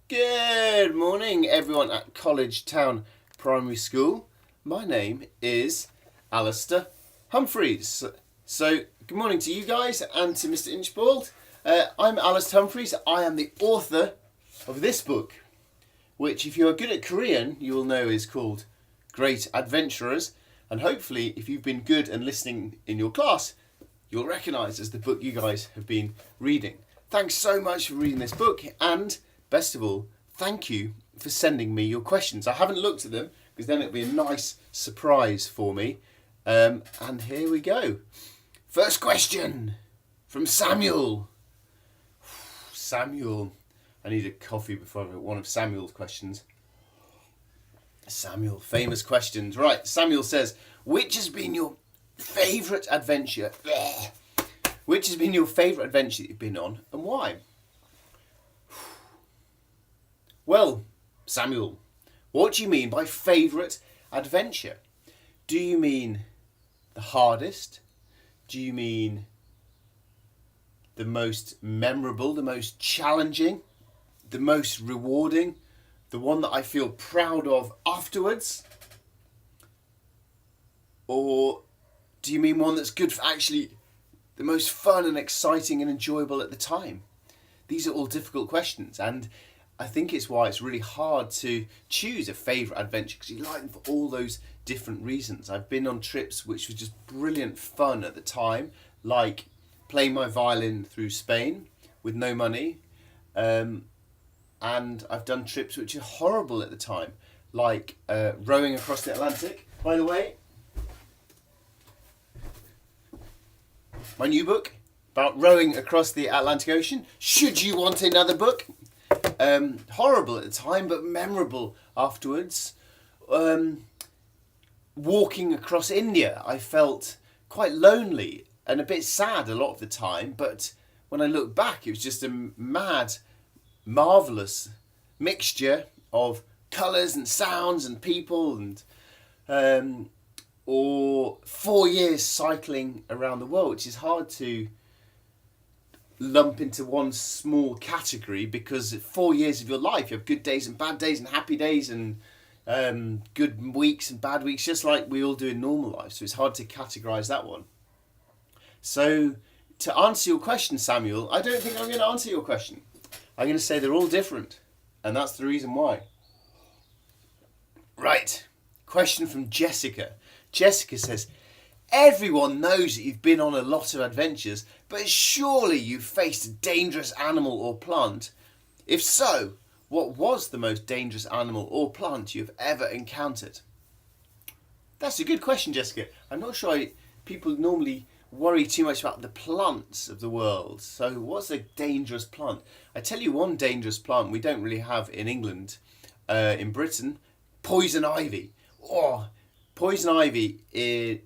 Good morning, everyone at College Town Primary School. My name is Alistair Humphreys. So, good morning to you guys and to Mr. Inchbald. I'm Alistair Humphreys. I am the author of this book, which, if you are good at Korean, you will know is called Great Adventurers. And hopefully, if you've been good and listening in your class, you'll recognise as the book you guys have been reading. Thanks so much for reading this book, and best of all, thank you for sending me your questions. I haven't looked at them because then it'll be a nice surprise for me. And here we go. First question from Samuel. Samuel. I need a coffee before I read one of Samuel's questions. Samuel, famous questions. Right, Samuel says, which has been your favourite adventure? Which has been your favourite adventure that you've been on and why? Well, Samuel, what do you mean by favourite adventure? Do you mean the hardest? Do you mean the most memorable, the most challenging, the most rewarding, the one that I feel proud of afterwards? Or do you mean one that's good for actually the most fun and exciting and enjoyable at the time? These are all difficult questions, and I think it's why it's really hard to choose a favourite adventure, because you like them for all those different reasons. I've been on trips which were just brilliant fun at the time, like playing my violin through Spain with no money, and I've done trips which are horrible at the time, like rowing across the Atlantic. By the way, my new book about rowing across the Atlantic Ocean. Should you want another book? Horrible at the time, but memorable afterwards. Walking across India, I felt quite lonely and a bit sad a lot of the time, but when I look back, it was just a mad, marvellous mixture of colours and sounds and people, and or 4 years cycling around the world, which is hard to lump into one small category, because 4 years of your life, you have good days and bad days and happy days and good weeks and bad weeks, just like we all do in normal life. So it's hard to categorise that one. So to answer your question, Samuel, I don't think I'm going to answer your question. I'm going to say they're all different, and that's the reason why. Right, question from Jessica. Jessica says, everyone knows that you've been on a lot of adventures, but surely you've faced a dangerous animal or plant. If so, what was the most dangerous animal or plant you've ever encountered? That's a good question, Jessica. I'm not sure people normally worry too much about the plants of the world. So what's a dangerous plant? I tell you one dangerous plant we don't really have in England, in Britain, poison ivy. Oh, poison ivy is...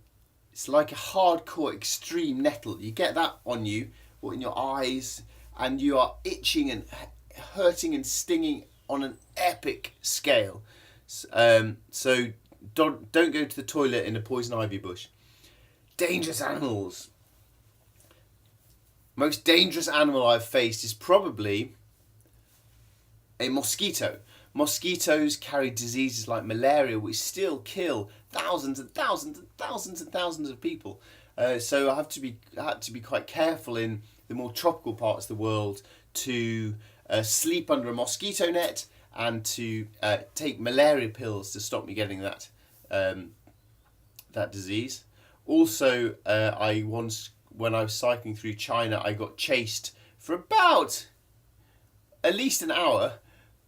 It's like a hardcore extreme nettle. You get that on you or in your eyes, and you are itching and hurting and stinging on an epic scale. So don't go to the toilet in a poison ivy bush. Dangerous animals. Most dangerous animal I've faced is probably a mosquito. Mosquitoes carry diseases like malaria, which still kill thousands and thousands and thousands and thousands of people. So I had to be quite careful in the more tropical parts of the world to sleep under a mosquito net and to take malaria pills to stop me getting that disease. Also, I once, when I was cycling through China, I got chased for about at least an hour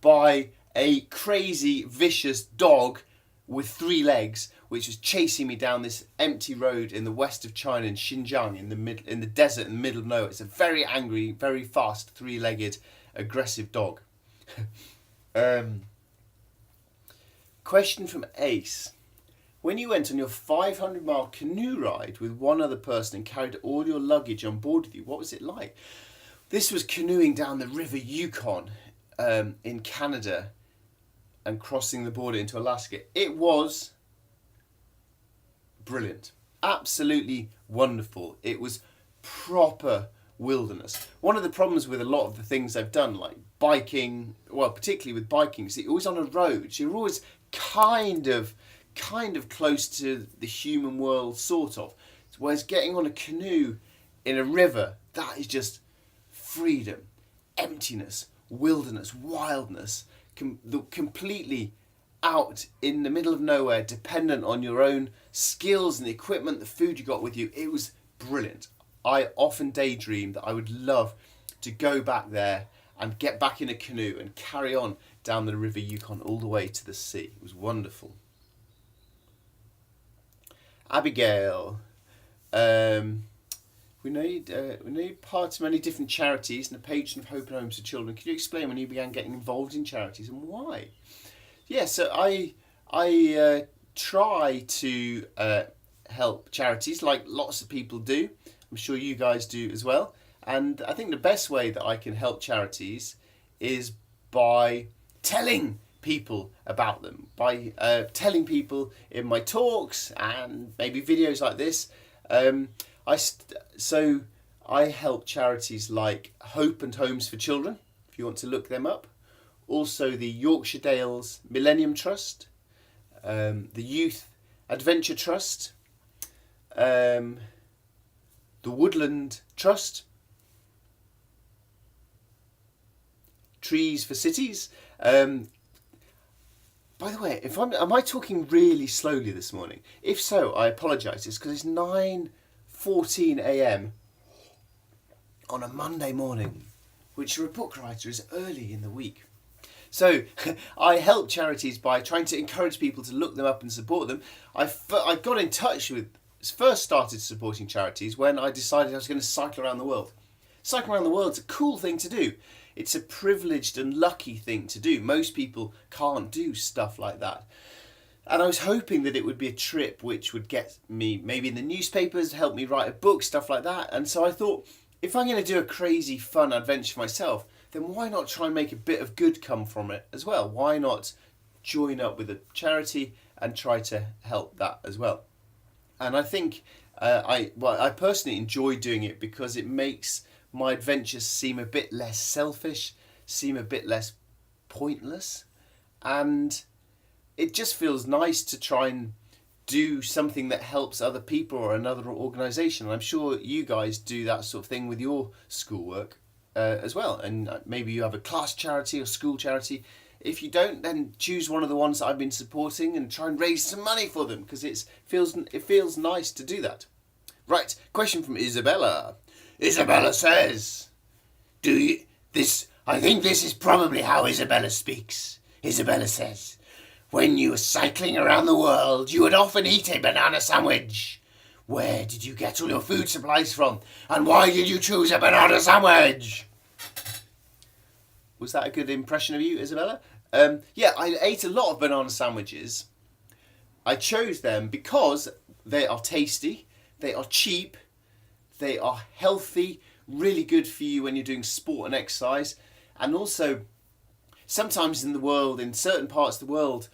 by a crazy, vicious dog with 3 legs, which was chasing me down this empty road in the west of China, in Xinjiang, in the desert in the middle of nowhere. It's a very angry, very fast, 3-legged, aggressive dog. Question from Ace. When you went on your 500-mile canoe ride with one other person and carried all your luggage on board with you, what was it like? This was canoeing down the River Yukon in Canada and crossing the border into Alaska. It was brilliant. Absolutely wonderful. It was proper wilderness. One of the problems with a lot of the things I've done, like biking, well, particularly with biking, is that you're always on a road. So you're always kind of close to the human world, sort of. Whereas getting on a canoe in a river, that is just freedom, emptiness, wilderness, wildness, completely out in the middle of nowhere, dependent on your own skills and the equipment, the food you got with you. It was brilliant. I often daydream that I would love to go back there and get back in a canoe and carry on down the River Yukon all the way to the sea. It was wonderful. Abigail, we need part of many different charities and a patron of Hope and Homes for Children. Can you explain when you began getting involved in charities and why? Yeah, so I try to help charities like lots of people do. I'm sure you guys do as well. And I think the best way that I can help charities is by telling people about them, by telling people in my talks and maybe videos like this. So I help charities like Hope and Homes for Children, if you want to look them up. Also the Yorkshire Dales Millennium Trust, the Youth Adventure Trust, the Woodland Trust, Trees for Cities. By the way, am I talking really slowly this morning? If so, I apologise. It's because it's 9:14 a.m. on a Monday morning, which for a book writer is early in the week. So I help charities by trying to encourage people to look them up and support them. I got in touch with, first started supporting charities when I decided I was going to cycle around the world. Cycling around the world is a cool thing to do. It's a privileged and lucky thing to do. Most people can't do stuff like that. And I was hoping that it would be a trip which would get me maybe in the newspapers, help me write a book, stuff like that. And so I thought, if I'm going to do a crazy, fun adventure myself, then why not try and make a bit of good come from it as well? Why not join up with a charity and try to help that as well? And I think I personally enjoy doing it because it makes my adventures seem a bit less selfish, seem a bit less pointless, and it just feels nice to try and do something that helps other people or another organisation. I'm sure you guys do that sort of thing with your schoolwork as well, and maybe you have a class charity or school charity. If you don't, then choose one of the ones that I've been supporting and try and raise some money for them, because it feels nice to do that. Right, question from Isabella. Isabella says, I think this is probably how Isabella speaks. Isabella says, when you were cycling around the world, you would often eat a banana sandwich. Where did you get all your food supplies from? And why did you choose a banana sandwich? Was that a good impression of you, Isabella? Yeah, I ate a lot of banana sandwiches. I chose them because they are tasty, they are cheap, they are healthy, really good for you when you're doing sport and exercise. And also, sometimes in the world, in certain parts of the world,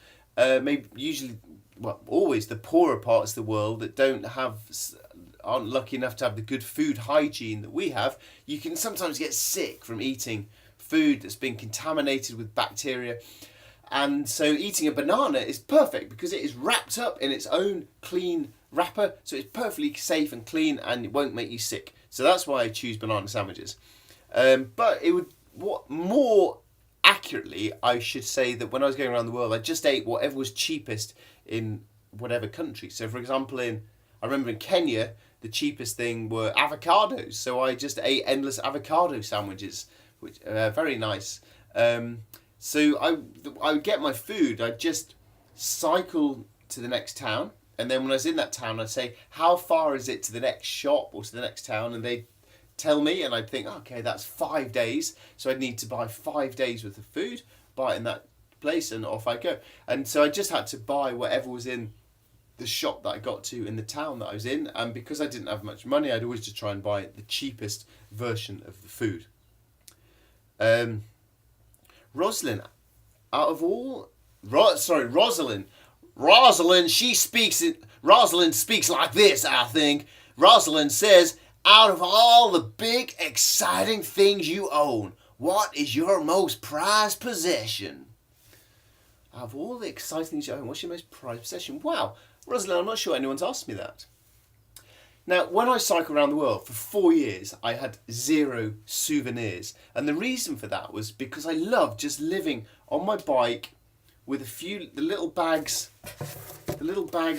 always the poorer parts of the world that aren't lucky enough to have the good food hygiene that we have, you can sometimes get sick from eating food that's been contaminated with bacteria. And so eating a banana is perfect because it is wrapped up in its own clean wrapper, so it's perfectly safe and clean and it won't make you sick. So that's why I choose banana sandwiches. But more accurately, I should say that when I was going around the world, I just ate whatever was cheapest in whatever country. So for example, I remember in Kenya, the cheapest thing were avocados. So I just ate endless avocado sandwiches, which are very nice. So I would get my food, I'd just cycle to the next town. And then when I was in that town, I'd say, how far is it to the next shop or to the next town? And they'd tell me, and I'd think, okay, that's 5 days. So I'd need to buy 5 days worth of food, buy it in that place, and off I go. And so I just had to buy whatever was in the shop that I got to in the town that I was in. And because I didn't have much money, I'd always just try and buy the cheapest version of the food. Rosalind, Rosalind speaks like this, I think. Rosalind says, Out of all the big, exciting things you own, what is your most prized possession? Out of all the exciting things you own, what's your most prized possession? Wow, Rosalind, I'm not sure anyone's asked me that. Now, when I cycled around the world for 4 years, I had 0 souvenirs. And the reason for that was because I loved just living on my bike with the little bags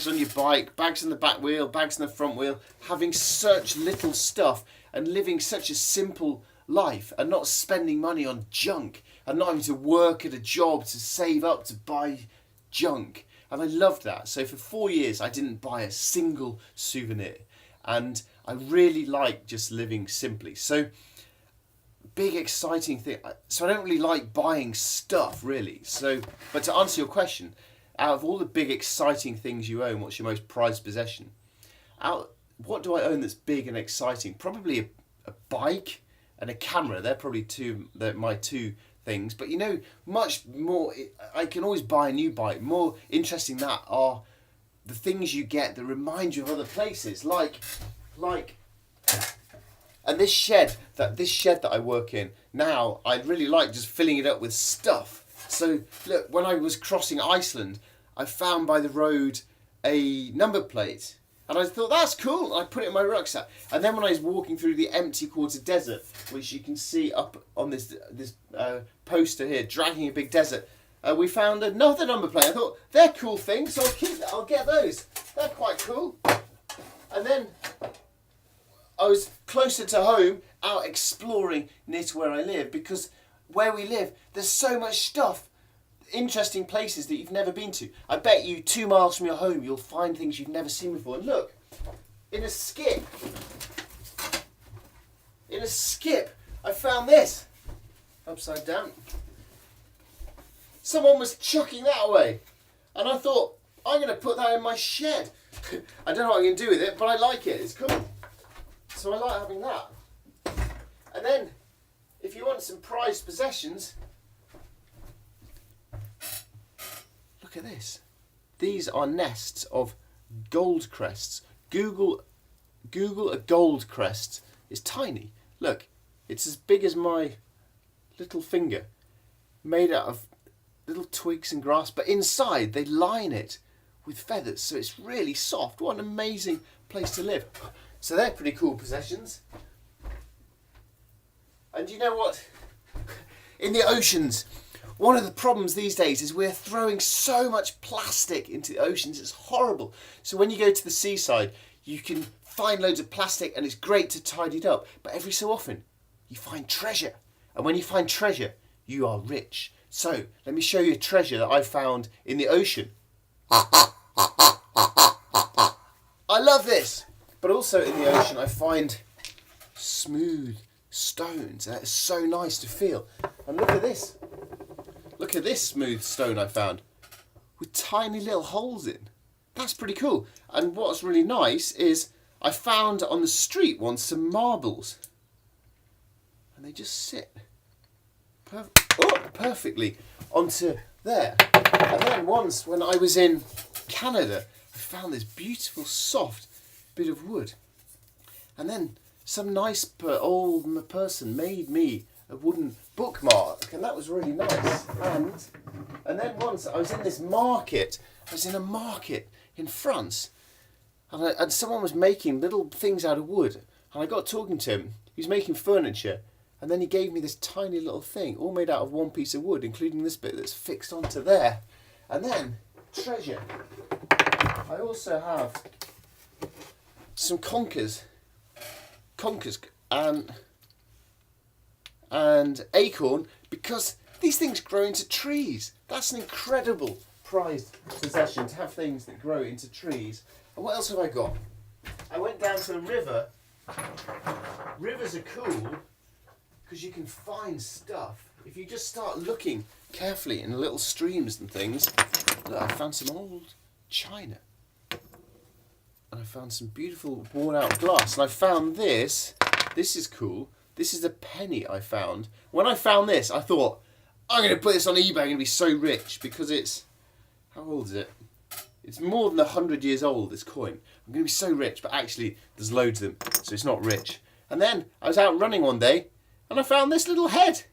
on your bike, bags in the back wheel, bags in the front wheel, having such little stuff and living such a simple life and not spending money on junk and not having to work at a job to save up to buy junk. And I loved that. So for 4 years, I didn't buy a single souvenir. And I really like just living simply. So big exciting thing. So I don't really like buying stuff really. So, but to answer your question, out of all the big exciting things you own, what's your most prized possession? What do I own that's big and exciting? Probably a bike and a camera. They're probably my two things. But you know, much more. I can always buy a new bike. More interesting than that are the things you get that remind you of other places, like, and this shed that I work in now, I really like just filling it up with stuff. So look, when I was crossing Iceland, I found by the road a number plate, and I thought that's cool. I put it in my rucksack, and then when I was walking through the empty quarter desert, which you can see up on this poster here, dragging a big desert. We found another number plate. I thought, they're cool things, so I'll get those. They're quite cool. And then I was closer to home, out exploring near to where I live, because where we live, there's so much stuff, interesting places that you've never been to. I bet you 2 miles from your home, you'll find things you've never seen before. And look, in a skip, I found this, upside down. Someone was chucking that away, and I thought, I'm going to put that in my shed. I don't know what I'm going to do with it, but I like it. It's cool. So I like having that. And then, if you want some prized possessions, look at this. These are nests of gold crests. Google a gold crest. It's tiny. Look, it's as big as my little finger, made out of little twigs and grass, but inside they line it with feathers, so it's really soft. What an amazing place to live. So they're pretty cool possessions. And you know what? In the oceans, one of the problems these days is we're throwing so much plastic into the oceans. It's horrible. So when you go to the seaside, you can find loads of plastic, and it's great to tidy it up. But every so often, you find treasure. And when you find treasure, you are rich. So, let me show you a treasure that I found in the ocean. I love this! But also in the ocean I find smooth stones. And it's so nice to feel. And look at this. Look at this smooth stone I found, with tiny little holes in. That's pretty cool. And what's really nice is I found on the street once some marbles. And they just sit perfectly onto there. And then once when I was in Canada, I found this beautiful soft bit of wood. And then some nice old person made me a wooden bookmark, and that was really nice. And then once I was in this market, I was in a market in France, and someone was making little things out of wood, and I got talking to him. He was making furniture. And then he gave me this tiny little thing, all made out of one piece of wood, including this bit that's fixed onto there. And then, treasure. I also have some conkers and acorn, because these things grow into trees. That's an incredible prized possession, to have things that grow into trees. And what else have I got? I went down to a river. Rivers are cool, because you can find stuff. If you just start looking carefully in little streams and things. Look, I found some old china. And I found some beautiful worn out glass. And I found this. This is cool. This is a penny I found. When I found this, I thought, I'm going to put this on eBay. I'm going to be so rich, because it's, how old is it? It's more than 100 years old, this coin. I'm going to be so rich, but actually there's loads of them, so it's not rich. And then I was out running one day and I found this little head.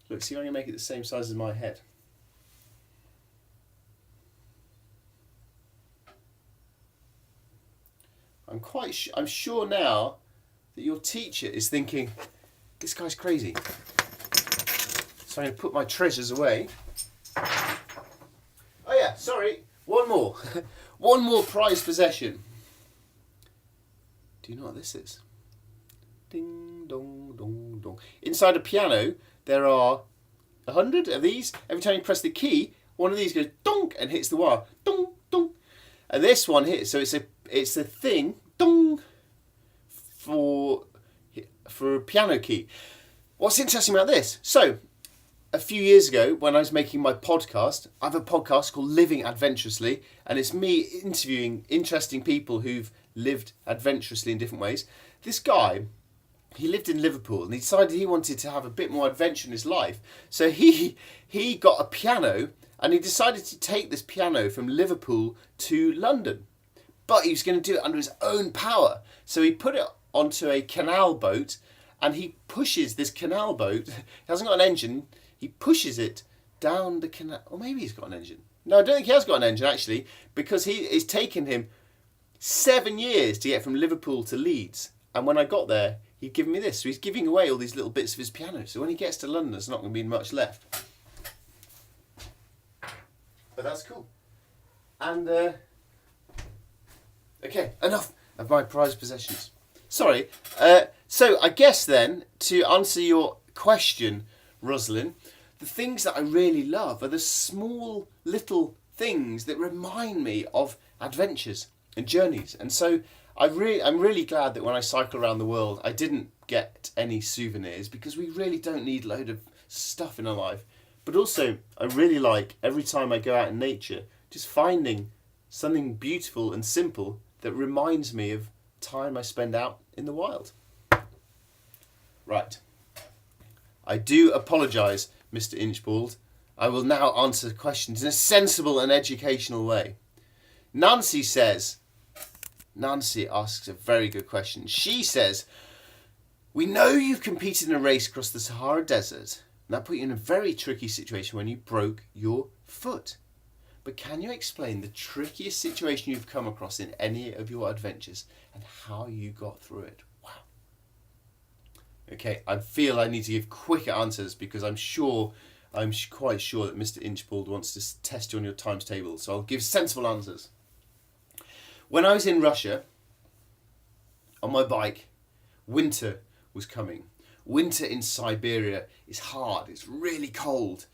Look, see if I can make it the same size as my head. I'm sure now that your teacher is thinking, this guy's crazy. So I'm going to put my treasures away. Oh yeah, sorry, one more. One more prized possession. Do you know what this is? Ding dong dong dong. Inside a piano there are 100 of these. Every time you press the key, one of these goes donk and hits the wire. Dong dong. And this one hits, so it's a thing, dong, for a piano key. What's interesting about this? So, a few years ago, when I was making my podcast, I have a podcast called Living Adventurously, and it's me interviewing interesting people who've lived adventurously in different ways. This guy, he lived in Liverpool, and he decided he wanted to have a bit more adventure in his life. So he got a piano, and he decided to take this piano from Liverpool to London. But he was going to do it under his own power. So he put it onto a canal boat, and he pushes this canal boat. It hasn't got an engine. He pushes it down the canal. Or maybe he's got an engine. No, I don't think he has got an engine, actually, because it's taken him 7 years to get from Liverpool to Leeds. And when I got there, he'd given me this. So he's giving away all these little bits of his piano. So when he gets to London, there's not going to be much left. But that's cool. And, okay, enough of my prized possessions. Sorry. So I guess then, to answer your question, Rosalind, the things that I really love are the small little things that remind me of adventures and journeys. And so I'm really glad that when I cycle around the world, I didn't get any souvenirs, because we really don't need a load of stuff in our life. But also, I really like, every time I go out in nature, just finding something beautiful and simple that reminds me of time I spend out in the wild. Right. I do apologise, Mr. Inchbald. I will now answer questions in a sensible and educational way. Nancy asks a very good question. She says, we know you've competed in a race across the Sahara Desert, and that put you in a very tricky situation when you broke your foot. But can you explain the trickiest situation you've come across in any of your adventures and how you got through it? Wow. Okay, I feel I need to give quicker answers, because I'm quite sure that Mr. Inchbald wants to test you on your times table, so I'll give sensible answers. When I was in Russia, on my bike, winter was coming. Winter in Siberia is hard. It's really cold.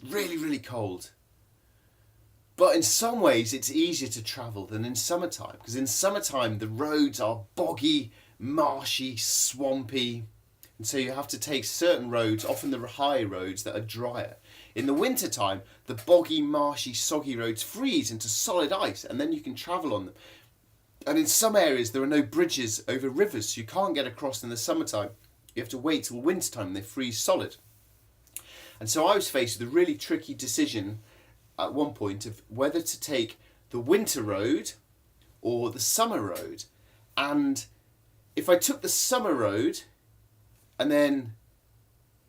Really, really cold. But in some ways, it's easier to travel than in summertime, because in summertime, the roads are boggy, marshy, swampy. And so you have to take certain roads, often the high roads, that are drier. In the wintertime, the boggy, marshy, soggy roads freeze into solid ice, and then you can travel on them. And in some areas, there are no bridges over rivers, so you can't get across in the summertime. You have to wait till wintertime and they freeze solid. And so I was faced with a really tricky decision at one point of whether to take the winter road or the summer road. And if I took the summer road and then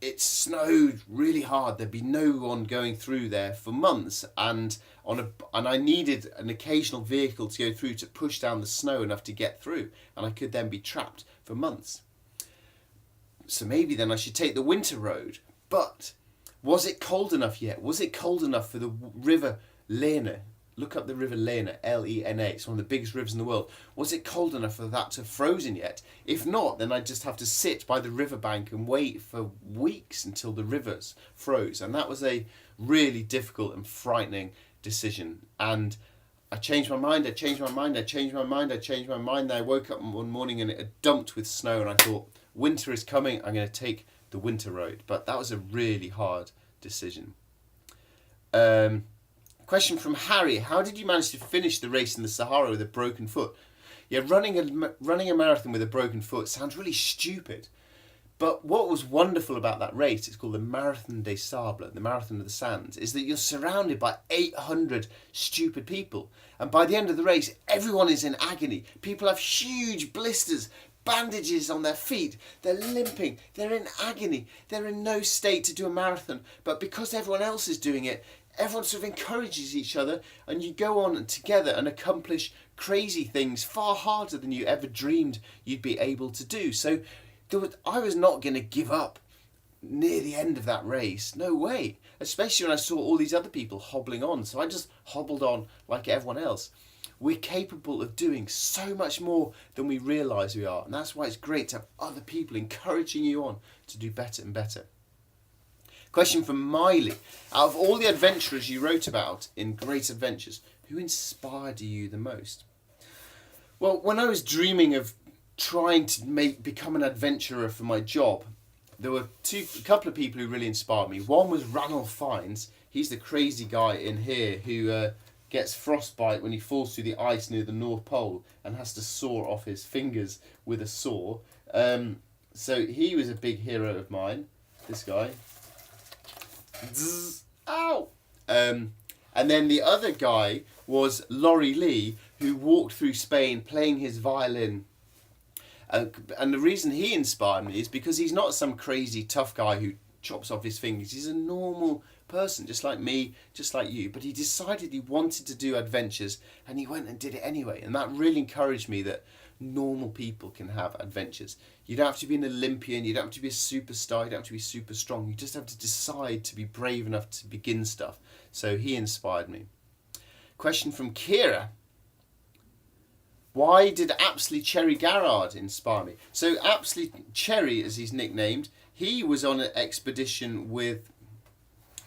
it snowed really hard, there'd be no one going through there for months, and I needed an occasional vehicle to go through to push down the snow enough to get through, and I could then be trapped for months. So maybe then I should take the winter road. But was it cold enough yet? Was it cold enough for the river Lena? Look up the river Lena, Lena. It's one of the biggest rivers in the world. Was it cold enough for that to have frozen yet? If not, then I'd just have to sit by the riverbank and wait for weeks until the rivers froze. And that was a really difficult and frightening decision. And I changed my mind, I changed my mind. Then I woke up one morning and it had dumped with snow, and I thought, winter is coming, I'm going to take the winter road. But that was a really hard decision. Question from Harry. How did you manage to finish the race in the Sahara with a broken foot? Yeah, running a marathon with a broken foot sounds really stupid. But what was wonderful about that race, it's called the Marathon des Sables, the Marathon of the Sands, is that you're surrounded by 800 stupid people. And by the end of the race, everyone is in agony. People have huge blisters, bandages on their feet. They're limping. They're in agony. They're in no state to do a marathon. But because everyone else is doing it, everyone sort of encourages each other, and you go on together and accomplish crazy things far harder than you ever dreamed you'd be able to do. So I was not going to give up near the end of that race. No way. Especially when I saw all these other people hobbling on. So I just hobbled on like everyone else. We're capable of doing so much more than we realise we are. And that's why it's great to have other people encouraging you on to do better and better. Question from Miley. Out of all the adventurers you wrote about in Great Adventures, who inspired you the most? Well, when I was dreaming of trying to become an adventurer for my job, there were a couple of people who really inspired me. One was Ranulph Fiennes. He's the crazy guy in here who gets frostbite when he falls through the ice near the North Pole and has to saw off his fingers with a saw. So he was a big hero of mine, this guy. Zzz, ow! And then the other guy was Laurie Lee, who walked through Spain playing his violin. And the reason he inspired me is because he's not some crazy tough guy who chops off his fingers. He's a normal person, just like me, just like you. But he decided he wanted to do adventures, and he went and did it anyway. And that really encouraged me that normal people can have adventures. You don't have to be an Olympian, you don't have to be a superstar, you don't have to be super strong. You just have to decide to be brave enough to begin stuff. So he inspired me. Question from Kira. Why did Apsley Cherry Garrard inspire me? So Apsley Cherry, as he's nicknamed, he was on an expedition with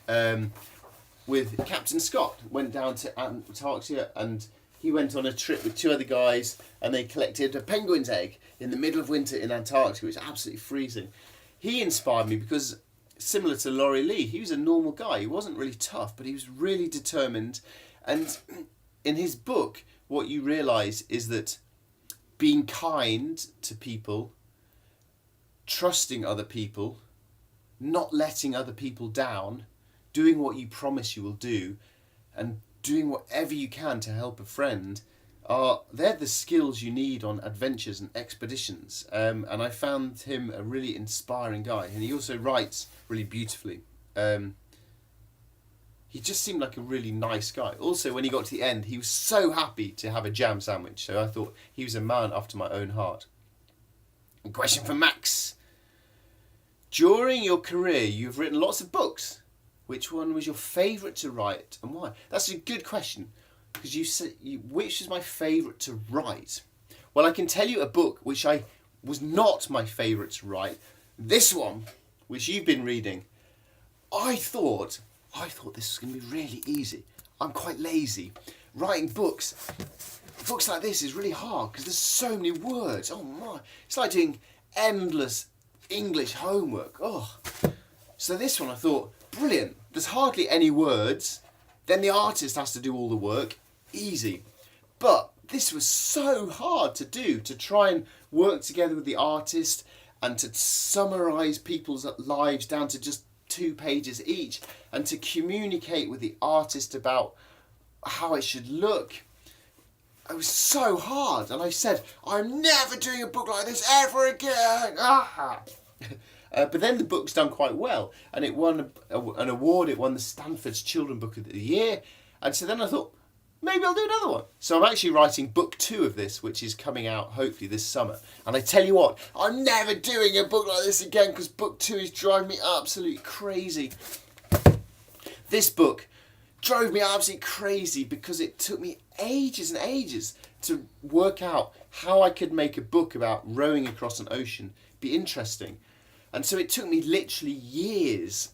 Captain Scott. Went down to Antarctica, and he went on a trip with two other guys, and they collected a penguin's egg in the middle of winter in Antarctica, which was absolutely freezing. He inspired me because, similar to Laurie Lee, he was a normal guy. He wasn't really tough, but he was really determined. And in his book, what you realise is that being kind to people, trusting other people, not letting other people down, doing what you promise you will do, and doing whatever you can to help a friend, they're the skills you need on adventures and expeditions. And I found him a really inspiring guy. And he also writes really beautifully. He just seemed like a really nice guy. Also, when he got to the end, he was so happy to have a jam sandwich. So I thought he was a man after my own heart. A question from Max. During your career, you've written lots of books. Which one was your favourite to write and why? That's a good question, because you said, which is my favourite to write? Well, I can tell you a book which was not my favourite to write. This one, which you've been reading, I thought this was going to be really easy. I'm quite lazy. Writing books like this is really hard because there's so many words. Oh my, it's like doing endless English homework. Oh, so this one I thought, brilliant. There's hardly any words. Then the artist has to do all the work. Easy. But this was so hard to do, to try and work together with the artist and to summarise people's lives down to just 2 pages each, and to communicate with the artist about how it should look. It was so hard, and I said, I'm never doing a book like this ever again. But then the book's done quite well, and it won an award. It won the Stanford's Children's Book of the Year, and so then I thought, maybe I'll do another one. So I'm actually writing book 2 of this, which is coming out hopefully this summer. And I tell you what, I'm never doing a book like this again, because book 2 is driving me absolutely crazy. This book drove me absolutely crazy because it took me ages and ages to work out how I could make a book about rowing across an ocean be interesting. And so it took me literally years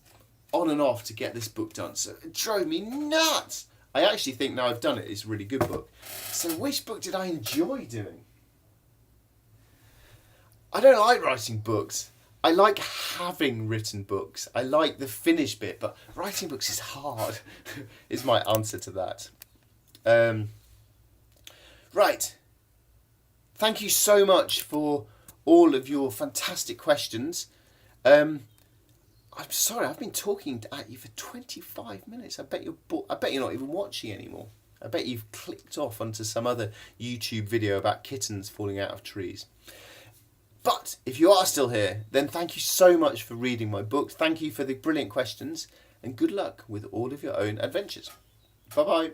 on and off to get this book done. So it drove me nuts. I actually think now I've done it, it's a really good book. So which book did I enjoy doing? I don't like writing books. I like having written books. I like the finished bit, but writing books is hard, is my answer to that. Right. Thank you so much for all of your fantastic questions. I'm sorry, I've been talking at you for 25 minutes. I bet you're not even watching anymore. I bet you've clicked off onto some other YouTube video about kittens falling out of trees. But if you are still here, then thank you so much for reading my book. Thank you for the brilliant questions, and good luck with all of your own adventures. Bye-bye.